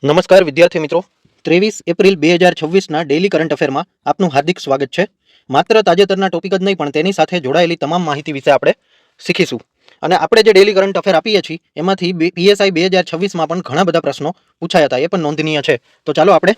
નમસ્કાર વિદ્યાર્થી મિત્રો, 23 એપ્રિલ 2026ના ડેઇલી કરંટ અફેરમાં આપનું હાર્દિક સ્વાગત છે. માત્ર તાજેતરના ટોપિક જ નહીં પણ તેની સાથે જોડાયેલી તમામ માહિતી વિશે આપણે શીખીશું. અને આપણે જે ડેઇલી કરંટ અફેર આપીએ છીએ એમાંથી PSI 2026માં પણ ઘણા બધા પ્રશ્નો પૂછાયા હતા, એ પણ નોંધનીય છે. તો ચાલો આપણે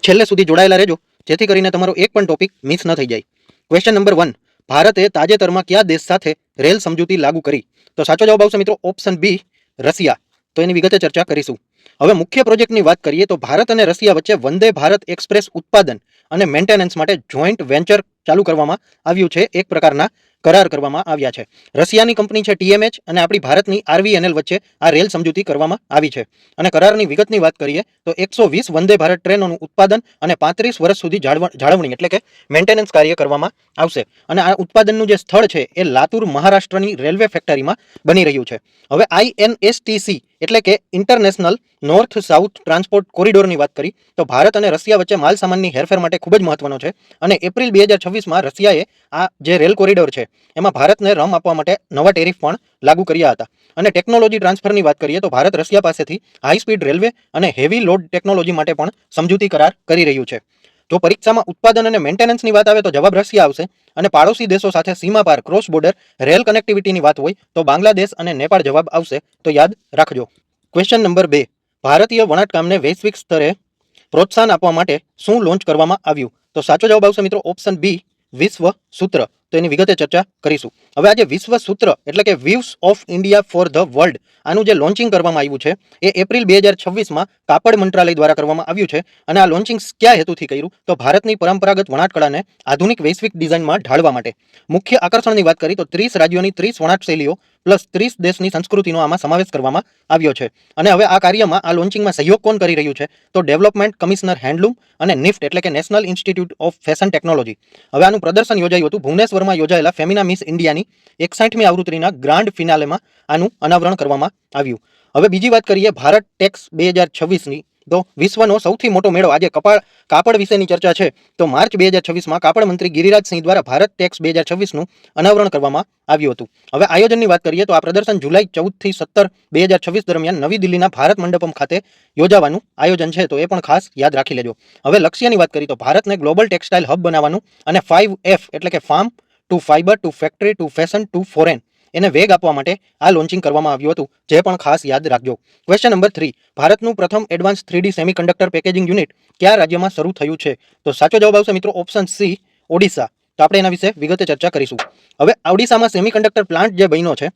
છેલ્લે સુધી જોડાયેલા રહેજો, જેથી કરીને તમારો એક પણ ટોપિક મિસ ન થઈ જાય. ક્વેશ્ચન નંબર 1, ભારતે તાજેતરમાં કયા દેશ સાથે રેલ સમજૂતી લાગુ કરી? તો સાચો જવાબ આવશે મિત્રો ઓપ્શન બી, રશિયા. તો એની વિગતે ચર્ચા કરીશું. હવે મુખ્ય પ્રોજેક્ટની વાત કરીએ તો ભારત અને રશિયા વચ્ચે વંદે ભારત એક્સપ્રેસ ઉત્પાદન અને મેન્ટેનન્સ માટે જોઈન્ટ વેન્ચર ચાલુ કરવામાં આવ્યું છે. એક પ્રકારના કરાર કરવામાં આવ્યા છે. રશિયાની કંપની છે TMH અને આપણી ભારતની RVNL વચ્ચે આ રેલ સમજૂતી કરવામાં આવી છે. અને કરારની વિગતની વાત કરીએ તો 120 વંદે ભારત ટ્રેનોનું ઉત્પાદન અને 35 વર્ષ સુધી જાળવણી એટલે કે મેન્ટેનન્સ કાર્ય કરવામાં આવશે. અને આ ઉત્પાદનનું જે સ્થળ છે એ લાતુર, મહારાષ્ટ્રની રેલવે ફેક્ટરીમાં બની રહ્યું છે. હવે INSTC એટલે કે ઇન્ટરનેશનલ નોર્થ સાઉથ ટ્રાન્સપોર્ટ કોરિડોરની વાત કરી તો ભારત અને રશિયા વચ્ચે માલ સામાનની હેરફેર માટે ખૂબ જ મહત્વનો છે. અને એપ્રિલ 2026માં રશિયાએ આ જે રેલ કોરિડોર છે એમાં ભારતને રમ આપવા માટે નવા ટેરિફ પણ લાગુ કર્યા હતા. અને ટેકનોલોજી ટ્રાન્સફરની વાત કરીએ તો ભારત રશિયા પાસેથી હાઈ સ્પીડ રેલવે અને હેવી લોડ ટેકનોલોજી માટે પણ સમજૂતી કરાર કરી રહ્યું છે. જો પરીક્ષામાં ઉત્પાદન અને મેન્ટેનન્સની વાત આવે તો જવાબ રશિયા આવશે. અને પાડોશી દેશો સાથે સીમા પાર ક્રોસ બોર્ડર રેલ કનેક્ટિવિટીની વાત હોય તો બાંગ્લાદેશ અને નેપાળ જવાબ આવશે. તો યાદ રાખજો. ક્વેશ્ચન નંબર 2, ભારતીય વણાટકામને વૈશ્વિક સ્તરે પ્રોત્સાહન આપવા માટે શું લોન્ચ કરવામાં આવ્યું? તો સાચો જવાબ આવશે મિત્રો ઓપ્શન બી, વિશ્વ સૂત્ર. તો એની વિગતે ચર્ચા કરીશું. હવે આજે વિશ્વ સૂત્ર એટલે કે weaves of India for the world, આનું જે લોન્ચિંગ કરવામાં આવ્યું છે એ એપ્રિલ 2026માં કાપડ મંત્રાલય દ્વારા કરવામાં આવ્યું છે. અને આ લોન્ચિંગ કયા હેતુથી કર્યું? તો ભારતની પરંપરાગત વણાટકળાને આધુનિક વૈશ્વિક ડિઝાઇનમાં ઢાળવા માટે. મુખ્ય આકર્ષણની વાત કરી તો 30 રાજ્યોની 30 વણાટ શૈલીઓ પ્લસ 30 દેશની સંસ્કૃતિનો આમાં સમાવેશ કરવામાં આવ્યો છે. અને હવે આ કાર્યમાં આ લોન્ચિંગમાં સહયોગ કોણ કરી રહ્યું છે? તો ડેવલપમેન્ટ કમિશનર હેન્ડલૂમ અને નિફ્ટ એટલે કે national institute of fashion technology. હવે આનું પ્રદર્શન યોજાયું હતું ભુવનેશ્વરમાં યોજાયેલા ફેમિના મિસ ઇન્ડિયાની 61મી આવૃત્તિના ગ્રાન્ડ ફિનાલેમાં આનું અનાવરણ કરવામાં આવ્યું. હવે બીજી વાત કરીએ ભારત ટેક્સ 2026ની, તો વિશ્વનો સૌથી મોટો મેળો આજે કાપડ વિશેની ચર્ચા છે. તો માર્ચ 2026માં કાપડ મંત્રી ગિરિરાજસિંહ દ્વારા ભારત ટેક્સ 2026નું અનાવરણ કરવામાં આવ્યું હતું. હવે આયોજનની વાત કરીએ તો આ પ્રદર્શન જુલાઈ 14 થી 17, 2026 દરમિયાન નવી દિલ્હીના ભારત મંડપમ ખાતે યોજાવાનું આયોજન છે. તો એ પણ ખાસ યાદ રાખી લેજો. હવે લક્ષ્યની વાત કરીએ તો ભારતને ગ્લોબલ ટેક્સટાઇલ હબ બનાવવાનું અને 5F એટલે કે farm to fibre to factory to fashion to foreign એને વેગ આપવા માટે આ લોન્ચિંગ કરવામાં આવ્યું હતું, જે પણ ખાસ યાદ રાખજો. ક્વેશ્ચન નંબર 3, ભારતનું પ્રથમ advance 3D semiconductor packaging unit કયા રાજ્યમાં શરૂ થયું છે? તો સાચો જવાબ આવશે મિત્રો ઓપ્શન સી, ઓડિશા. તો આપણે એના વિશે વિગતે ચર્ચા કરીશું. હવે ઓડિશામાં સેમિકન્ડક્ટર પ્લાન્ટ જે બન્યો છે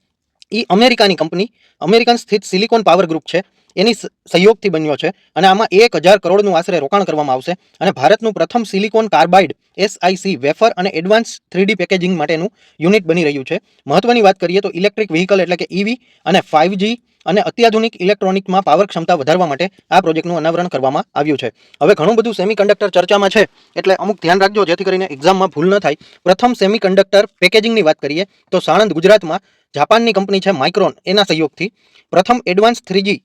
એ અમેરિકાની કંપની અમેરિકન સ્થિત સિલિકોન પાવર ગ્રુપ છે એની સહયોગથી બન્યો છે. અને આમાં 1000 કરોડનું આશરે રોકાણ કરવામાં આવશે. અને ભારતનું પ્રથમ સિલિકોન કાર્બાઇડ SiC વેફર અને એડવાન્સ 3D પેકેજિંગ માટેનું યુનિટ બની રહ્યું છે. મહત્વની વાત કરીએ તો ઇલેક્ટ્રિક વ્હીકલ એટલે કે EV અને 5G અને અત્યાધુનિક ઇલેક્ટ્રોનિકમાં પાવર ક્ષમતા વધારવા માટે આ પ્રોજેક્ટનું અનાવરણ કરવામાં આવ્યું છે. હવે ઘણું બધું સેમિકન્ડક્ટર ચર્ચામાં છે એટલે અમુક ધ્યાન રાખજો, જેથી કરીને એક્ઝામમાં ભૂલ ન થાય. પ્રથમ સેમિકન્ડક્ટર પેકેજિંગની વાત કરીએ તો સાણંદ ગુજરાતમાં જાપાનની કંપની છે માઇક્રોન એના સહયોગથી. પ્રથમ એડવાન્સ 3G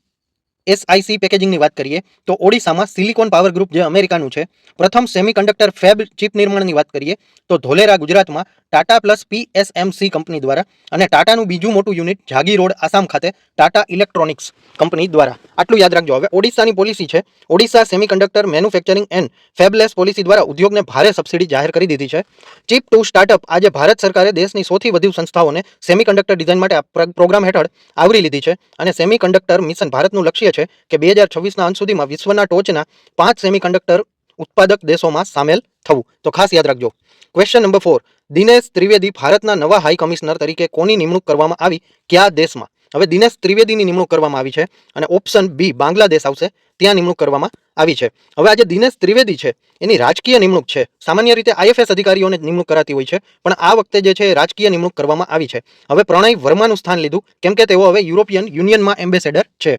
SiC પેકેજિંગની વાત કરીએ તો ઓડિશામાં સિલિકોન પાવર ગ્રુપ જે અમેરિકાનું છે. પ્રથમ સેમિકન્ડક્ટર ફેબ ચિપ નિર્માણની વાત કરીએ તો ધોલેરા ગુજરાતમાં ટાટા પ્લસ PSMC કંપની દ્વારા. અને ટાટાનું બીજું મોટું યુનિટ જાગી રોડ આસામ ખાતે ટાટા ઇલેક્ટ્રોનિક્સ કંપની દ્વારા. આટલું યાદ રાખજો. હવે ઓડિશાની પોલિસી છે Odisha semiconductor manufacturing and fabless policy દ્વારા ઉદ્યોગને ભારે સબસિડી જાહેર કરી દીધી છે. ચિપ ટુ સ્ટાર્ટઅપ, આજે ભારત સરકારે દેશની સૌથી વધુ સંસ્થાઓને સેમિકન્ડક્ટર ડિઝાઇન માટે પ્રોગ્રામ હેઠળ આવરી લીધી છે. અને સેમિકન્ડક્ટર મિશન ભારતનું લક્ષ્ય છે કે 2026ના અંત સુધીમાં વિશ્વના ટોચના 5 સેમિકન્ડક્ટર ઉત્પાદક દેશોમાં સામેલ થવું. તો ખાસ યાદ રાખજો. ક્વેશ્ચન નંબર 4, દિનેશ ત્રિવેદી ભારતના નવા હાઈ કમિશનર તરીકે કોની નિમણૂક કરવામાં આવી? કયા દેશમાં? હવે દિનેશ ત્રિવેદીની નિમણૂક કરવામાં આવી છે અને ઓપ્શન બી, બાંગ્લાદેશ આવશે, ત્યાં નિમણૂક કરવામાં આવી છે. હવે આજે દિનેશ ત્રિવેદી છે એની રાજકીય નિમણૂક છે. સામાન્ય રીતે IFS અધિકારીઓને નિમણૂક કરાતી હોય છે, પણ આ વખતે જે છે રાજકીય નિમણૂક કરવામાં આવી છે. હવે પ્રણય વર્માનું સ્થાન લીધું કેમ કે તેઓ હવે યુરોપિયન યુનિયનમાં એમ્બેસેડર છે.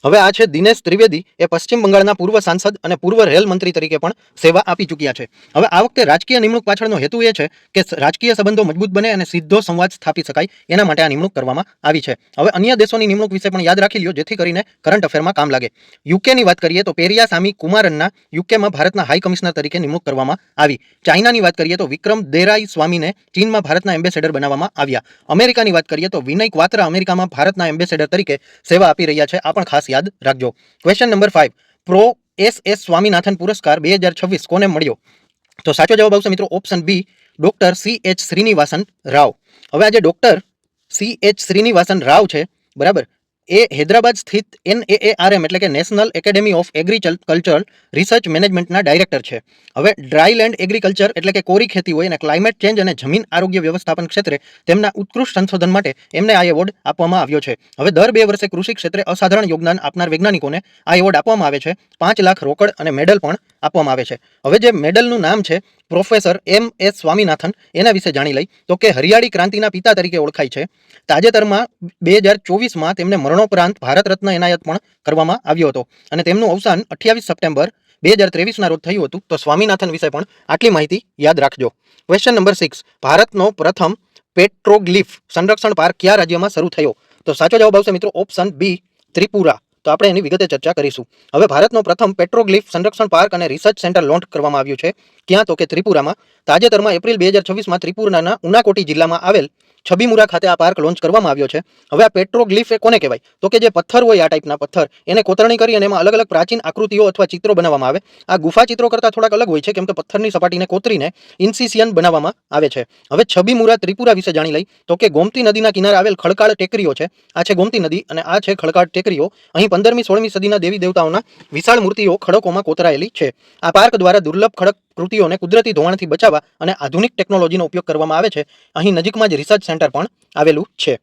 હવે આ છે દિનેશ ત્રિવેદી, એ પશ્ચિમ બંગાળના પૂર્વ સાંસદ અને પૂર્વ રેલ મંત્રી તરીકે પણ સેવા આપી ચૂક્યા છે. હવે આ વખતે રાજકીય નિમણૂક પાછળનો હેતુ એ છે કે રાજકીય સંબંધો મજબૂત બને અને સીધો સંવાદ સ્થાપી શકાય, એના માટે આ નિમણૂક કરવામાં આવી છે. હવે અન્ય દેશોની નિમણૂક વિશે પણ યાદ રાખી લ્યો, જેથી કરીને કરંટ અફેરમાં કામ લાગે. યુકેની વાત કરીએ તો પેરિયાસામી કુમારનના યુકેમાં ભારતના હાઈ કમિશનર તરીકે નિમણૂક કરવામાં આવી. ચાઇનાની વાત કરીએ તો વિક્રમ દેરાઈ સ્વામીને ચીનમાં ભારતના એમ્બેસેડર બનાવવામાં આવ્યા. અમેરિકાની વાત કરીએ તો વિનય ક્વાત્રા અમેરિકામાં ભારતના એમ્બેસેડર તરીકે સેવા આપી રહ્યા છે. આ પણ ખાસ યાદ રાખજો. Question number 5, prof SS Swaminathan પુરસ્કાર 2026 કોને મળ્યો? તો સાચો જવાબ આવશે મિત્રો option B, doctor CH Srinivasan Rao. હવે આ જે ડોક્ટર CH શ્રીનિવાસન રાવ છે, બરાબર, એ હૈદરાબાદ સ્થિત NAARM એટલે કે national academy of agricultural research મેનેજમેન્ટના ડાયરેક્ટર છે. હવે ડ્રાયલેન્ડ એગ્રીકલ્ચર એટલે કે કોરી ખેતી હોય અને ક્લાઇમેટ ચેન્જ અને જમીન આરોગ્ય વ્યવસ્થાપન ક્ષેત્રે તેમના ઉત્કૃષ્ટ સંશોધન માટે એમને આ એવોર્ડ આપવામાં આવ્યો છે. હવે દર 2 વર્ષે કૃષિ ક્ષેત્રે અસાધારણ યોગદાન આપનાર વૈજ્ઞાનિકોને આ એવોર્ડ આપવામાં આવે છે. 5 લાખ રોકડ અને મેડલ પણ આપવામાં આવે છે. હવે જે મેડલનું નામ છે પ્રોફેસર MS સ્વામીનાથન, એના વિશે જાણી લઈ તો કે હરિયાળી ક્રાંતિના પિતા તરીકે ઓળખાય છે. તાજેતરમાં 2024માં તેમને મરણોપરાંત ભારત રત્ન એનાયત પણ કરવામાં આવ્યો હતો અને તેમનું અવસાન 28 સપ્ટેમ્બર 2023ના રોજ થયું હતું. તો સ્વામીનાથન વિશે પણ આટલી માહિતી યાદ રાખજો. ક્વેશ્ચન નંબર 6, ભારતનો પ્રથમ પેટ્રોગ્લિફ સંરક્ષણ પાર્ક કયા રાજ્યમાં શરૂ થયો? તો સાચો જવાબ આવશે મિત્રો ઓપ્શન બી, ત્રિપુરા. તો આપણે એની વિગતે ચર્ચા કરીશું. હવે ભારતનો પ્રથમ પેટ્રોગ્લિફ સંરક્ષણ પાર્ક અને રિસર્ચ સેન્ટર લોન્ચ કરવામાં આવ્યું છે. ક્યાં? તો કે ત્રિપુરામાં. તાજેતરમાં એપ્રિલ 2026માં ત્રિપુરાના ઉનાકોટી જિલ્લામાં આવેલ છબીમુરા ખાતે આ પાર્ક લોન્ચ કરવામાં આવ્યો છે. હવે આ પેટ્રોગ્લિફ એ કોને કહેવાય? તો કે જે પથ્થર હોય, આ ટાઈપના પથ્થર, એને કોતરણી કરી અને એમાં અલગ અલગ પ્રાચીન આકૃતિઓ અથવા ચિત્રો બનાવવામાં આવે. આ ગુફા ચિત્રો કરતાં થોડાક અલગ હોય છે, કેમ કે પથ્થરની સપાટીને કોતરીને ઇન્સિસિયન બનાવવામાં આવે છે. હવે છબીમુરા ત્રિપુરા વિશે જાણી લઈ તો કે ગોમતી નદીના કિનારે આવેલ ખડકાળ ટેકરીઓ છે. આ છે ગોમતી નદી અને આ છે ખડકાળ ટેકરીઓ. અહીં 15મી-16મી સદીના દેવી દેવતાઓના વિશાળ મૂર્તિઓ ખડકોમાં કોતરાયેલી છે. આ પાર્ક દ્વારા દુર્લભ ખડક કૃતિઓને કુદરતી ધોવાણથી બચાવવા અને આધુનિક ટેકનોલોજીનો ઉપયોગ કરવામાં આવે છે. અહીં નજીકમાં જ રિસર્ચ સેન્ટર પણ આવેલું છે.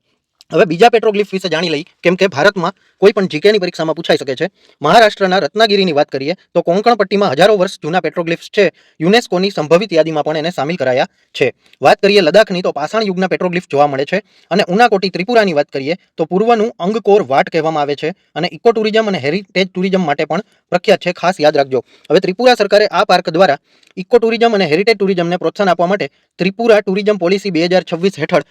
હવે બીજા પેટ્રોગ્લિફ વિશે જાણી લઈ, કેમ કે ભારતમાં કોઈ પણ જીકેની પરીક્ષામાં પૂછાઈ શકે છે. મહારાષ્ટ્રના રત્નાગીરીની વાત કરીએ તો કોંકણ પટ્ટીમાં હજારો વર્ષ જૂના પેટ્રોગ્લિફ્સ છે. યુનેસ્કોની સંભવિત યાદીમાં પણ એને સામેલ કરાયા છે. વાત કરીએ લદ્દાખની તો પાષાણ યુગના પેટ્રોગ્લિફ જોવા મળે છે. અને ઉનાકોટી ત્રિપુરાની વાત કરીએ તો પૂર્વનું અંગકોર વાટ કહેવામાં આવે છે અને ઇકો ટુરિઝમ અને હેરિટેજ ટુરિઝમ માટે પણ પ્રખ્યાત છે. ખાસ યાદ રાખજો. હવે ત્રિપુરા સરકારે આ પાર્ક દ્વારા ઇકો ટુરિઝમ અને હેરિટેજ ટુરિઝમને પ્રોત્સાહન આપવા માટે ત્રિપુરા ટુરિઝમ પોલિસી 2026 હેઠળ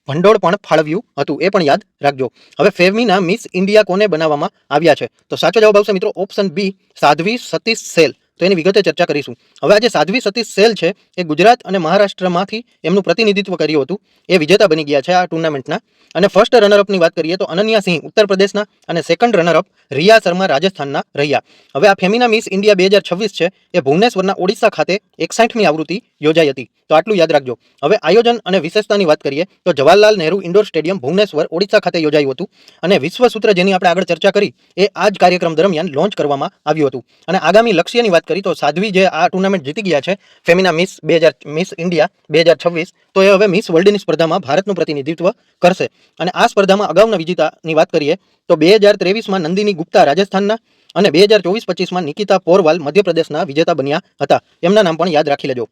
ભંડોળ પણ ફાળવ્યું હતું. એ પણ યાદ રાખજો. હવે ફેમીના મિસ ઇન્ડિયા કોને બનાવવામાં આવ્યા છે? તો સાચો જવાબ આવશે મિત્રો ઓપ્શન બી, સાધ્વી સતીશ સેલ. તો એની વિગતે ચર્ચા કરીશું. હવે આ જે સાધ્વી સતીશ સેલ છે એ ગુજરાત અને મહારાષ્ટ્રમાંથી એમનું પ્રતિનિધિત્વ કર્યું હતું. એ વિજેતા બની ગયા છે આ ટુર્નામેન્ટના. અને ફર્સ્ટ રનરઅપની વાત કરીએ તો અનન્યા સિંહ ઉત્તર પ્રદેશના અને સેકન્ડ રનરઅપ રિયા શર્મા રાજસ્થાનના રહ્યા. હવે આ ફેમિના મિસ ઇન્ડિયા 2026 છે એ ભુવનેશ્વરના ઓડિશા ખાતે 61મી આવૃત્તિ યોજાઈ હતી. તો આટલું યાદ રાખજો. હવે આયોજન અને વિશેષતાની વાત કરીએ તો જવાહરલાલ નહેરુ ઇન્ડોર સ્ટેડિયમ ભુવનેશ્વર ઓડિશા ખાતે યોજાયું હતું અને વિશ્વ સૂત્ર જેની આપણે આગળ ચર્ચા કરી એ આ જ કાર્યક્રમ દરમિયાન લોન્ચ કરવામાં આવ્યું હતું. અને આગામી લક્ષ્યની વાત કરી તો સાધ્વી જે આ ટુર્નામેન્ટ જીતી ગયા છે ફેમિના મિસ ઇન્ડિયા 2026, તો એ હવે મિસ વર્લ્ડની સ્પર્ધામાં ભારતનું પ્રતિનિધિત્વ કરશે. અને આ સ્પર્ધામાં અગાઉના વિજેતાની વાત કરીએ તો 2023માં નંદિની ગુપ્તા રાજસ્થાનના અને 2024-25માં નિકિતા પોરવાલ મધ્યપ્રદેશના વિજેતા બન્યા હતા. એમના નામ પણ યાદ રાખી લેજો.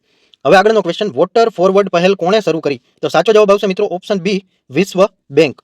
હવે આગળનો ક્વેશ્ચન, વોટર ફોરવર્ડ પહેલ કોણે શરૂ કરી? તો સાચો જવાબ આવશે મિત્રો ઓપ્શન બી, વિશ્વ બેંક.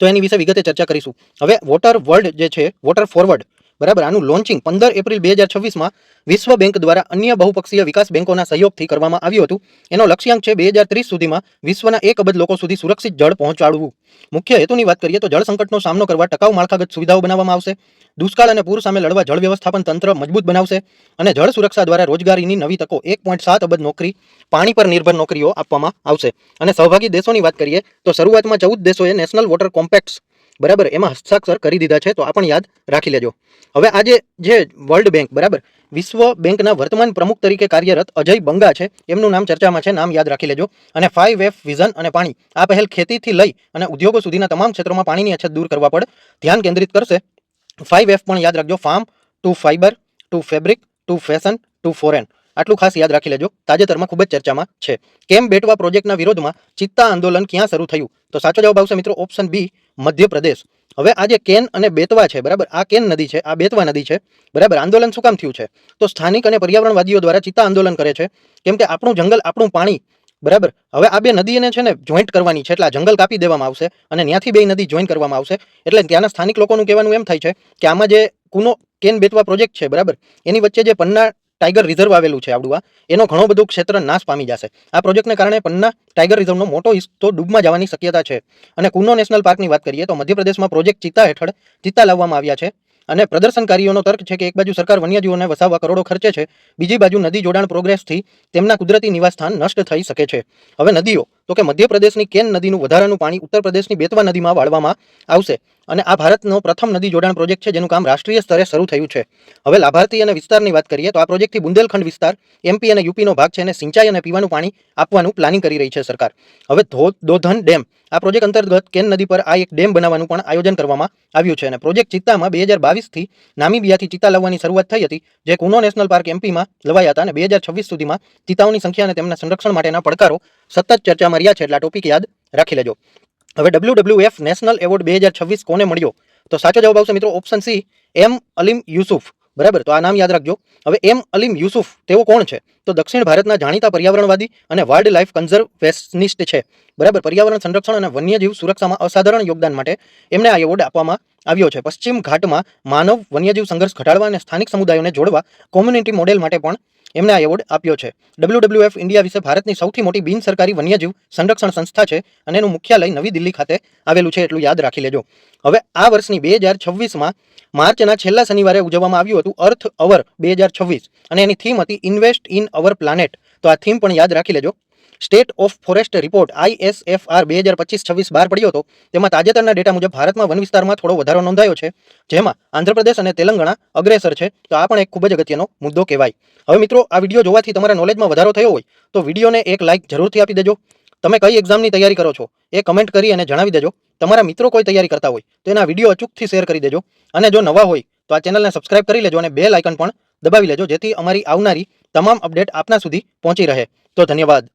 તો એની વિશે વિગતે ચર્ચા કરીશું. હવે વોટર વર્લ્ડ જે છે, વોટર ફોરવર્ડ, બરાબર, આનું લોન્ચિંગ 15 એપ્રિલ 2026માં વિશ્વ બેંક દ્વારા અન્ય બહુપક્ષીય વિકાસ બેંકોના સહયોગથી કરવામાં આવ્યું હતું. એનો લક્ષ્યાંક છે 2030 સુધીમાં વિશ્વના 1 અબજ લોકો સુધી સુરક્ષિત જળ પહોંચાડવું. મુખ્ય હેતુની વાત કરીએ તો જળ સંકટનો સામનો કરવા ટકાઉ માળખાગત સુવિધાઓ બનાવવામાં આવશે. દુષ્કાળ અને પૂર સામે લડવા જળ વ્યવસ્થાપન તંત્ર મજબૂત બનાવશે અને જળ સુરક્ષા દ્વારા રોજગારીની નવી તકો 1.7 અબજ નોકરી, પાણી પર નિર્ભર નોકરીઓ આપવામાં આવશે. અને સહભાગી દેશોની વાત કરીએ તો શરૂઆતમાં 14 દેશોએ નેશનલ વોટર કોમ્પેક્ટ્સ, બરાબર, એમાં હસ્તાક્ષર કરી દીધા છે. તો આ પણ યાદ રાખી લેજો. હવે આજે જે વર્લ્ડ બેંક, બરાબર, વિશ્વ બેંકના વર્તમાન પ્રમુખ તરીકે કાર્યરત અજય બંગા છે. એમનું નામ ચર્ચામાં છે, નામ યાદ રાખી લેજો. અને 5F વિઝન અને પાણી, આ પહેલ ખેતીથી લઈ અને ઉદ્યોગો સુધીના તમામ ક્ષેત્રોમાં પાણીની અછત દૂર કરવા પર ધ્યાન કેન્દ્રિત કરશે. 5F પણ યાદ રાખજો, farm to fibre to fabric to fashion to foreign. આટલું ખાસ યાદ રાખી લેજો. તાજેતરમાં ખૂબ જ ચર્ચામાં છે. કેમ બેટવા પ્રોજેક્ટના વિરોધમાં ચિત્તા આંદોલન ક્યાં શરૂ થયું? તો સાચો જવાબ આવશે મિત્રો ઓપ્શન બી, મધ્યપ્રદેશ. હવે આ જે કેન અને બેતવા છે, બરાબર, આ કેન નદી છે, આ બેતવા નદી છે, બરાબર. આંદોલન શું કામ થયું છે? તો સ્થાનિક અને પર્યાવરણવાદીઓ દ્વારા ચિત્તા આંદોલન કરે છે કેમ કે આપણું જંગલ, આપણું પાણી, બરાબર. હવે આ બે નદીને છે ને જોઈન્ટ કરવાની છે, એટલે આ જંગલ કાપી દેવામાં આવશે અને ત્યાંથી બે નદી જોઈન કરવામાં આવશે. એટલે ત્યાંના સ્થાનિક લોકોનું કહેવાનું એમ થાય છે કે આમાં જે કુનો કેન બેતવા પ્રોજેક્ટ છે, બરાબર, એની વચ્ચે જે પન્ના ટાઈગર રિઝર્વ આવેલું છે આપણું, એનો ઘણો બધો ક્ષેત્ર નાશ પામી જશે. આ પ્રોજેક્ટને કારણે પન્ના ટાઈગર રિઝર્વનો મોટો હિસ્સો ડૂબમાં જવાની શક્યતા છે. અને કુનો નેશનલ પાર્કની વાત કરીએ તો મધ્યપ્રદેશમાં પ્રોજેક્ટ ચિત્તા હેઠળ ચિત્તા લાવવામાં આવ્યા છે. અને પ્રદર્શનકારીઓનો તર્ક છે કે એક બાજુ સરકાર વન્યજીવોને વસાવવા કરોડો ખર્ચે છે, બીજી બાજુ નદી જોડાણ પ્રોગ્રેસથી તેમના કુદરતી નિવાસસ્થાન નષ્ટ થઈ શકે છે. હવે નદીઓ, તો કે મધ્યપ્રદેશની કેન નદીનું વધારાનું પાણી ઉત્તર પ્રદેશની બેતવા નદીમાં વાળવામાં આવશે અને આ ભારતનો પ્રથમ નદી જોડાણ પ્રોજેક્ટ છે જેનું કામ રાષ્ટ્રીય સ્તરે શરૂ થયું છે. હવે લાભાર્થી અને વિસ્તારની વાત કરીએ તો આ પ્રોજેક્ટથી બુંદેલખંડ વિસ્તાર એમપી અને યુપીનો ભાગ છે અને સિંચાઈ અને પીવાનું પાણી આપવાનું પ્લાનિંગ કરી રહી છે સરકાર. હવે દોધન ડેમ આ પ્રોજેક્ટ અંતર્ગત કેન નદી પર આ એક ડેમ બનાવવાનું પણ આયોજન કરવામાં આવ્યું છે અને પ્રોજેક્ટ ચિત્તામાં 2022થી નામીબિયાથી ચિત્તા લાવવાની શરૂઆત થઈ હતી, જે કુનો નેશનલ પાર્ક એમપીમાં લવાયા હતા અને 2026 સુધીમાં ચિત્તાઓની સંખ્યા અને તેમના સંરક્ષણ માટેના પડકારો સતત ચર્ચામાં રહ્યા છે, એટલે આ ટોપિક યાદ રાખી લેજો. હવે WWF નેશનલ એવોર્ડ 2026 કોને મળ્યો? તો સાચો જવાબ આવશે મિત્રો ઓપ્શન સી, એમ અલીમ યુસુફ. બરાબર, તો આ નામ યાદ રાખજો. હવે એમ અલીમ યુસુફ તેઓ કોણ છે? તો દક્ષિણ ભારતના જાણીતા પર્યાવરણવાદી અને વાઇલ્ડ લાઇફ કન્ઝર્વેશનિસ્ટ છે. બરાબર, પર્યાવરણ સંરક્ષણ અને વન્યજીવ સુરક્ષામાં અસાધારણ યોગદાન માટે એમને આ એવોર્ડ આપવામાં આવ્યો છે. પશ્ચિમ ઘાટમાં માનવ વન્યજીવ સંઘર્ષ ઘટાડવા અને સ્થાનિક સમુદાયોને જોડવા કોમ્યુનિટી મોડેલ માટે પણ એમને આ એવોર્ડ આપ્યો છે. WWF ઇન્ડિયા વિશે ભારતની સૌથી મોટી બિનસરકારી વન્યજીવ સંરક્ષણ સંસ્થા છે અને એનું મુખ્યાલય નવી દિલ્હી ખાતે આવેલું છે, એટલું યાદ રાખી લેજો. હવે આ વર્ષની 2026માં માર્ચના છેલ્લા શનિવારે ઉજવવામાં આવ્યું હતું અર્થ અવર 2026 અને એની થીમ હતી ઇન્વેસ્ટ ઇન અવર પ્લાનેટ. તો આ થીમ પણ યાદ રાખી લેજો. State of forest report ISFR 2025-26 બહાર પડ્યો હતો. તેમાં તાજેતરના ડેટા મુજબ ભારતમાં વન વિસ્તારમાં થોડો વધારો નોંધાયો છે, જેમાં આંધ્રપ્રદેશ અને તેલંગાણા અગ્રેસર છે. તો આ પણ એક ખૂબ જ અગત્યનો મુદ્દો કહેવાય. હવે મિત્રો, આ વિડીયો જોવાથી તમારા નોલેજમાં વધારો થયો હોય તો વિડીયોને એક લાઇક જરૂરથી આપી દેજો. તમે કઈ એક્ઝામની તૈયારી કરો છો એ કમેન્ટ કરી અને જણાવી દેજો. તમારા મિત્રો કોઈ તૈયારી કરતા હોય તો એના વિડીયો અચૂકથી શેર કરી દેજો. અને જો નવા હોય તો આ ચેનલને સબસ્ક્રાઇબ કરી લેજો અને બેલ આઇકન પણ દબાવી લેજો, જેથી અમારી આવનારી તમામ અપડેટ આપના સુધી પહોંચી રહે. તો ધન્યવાદ.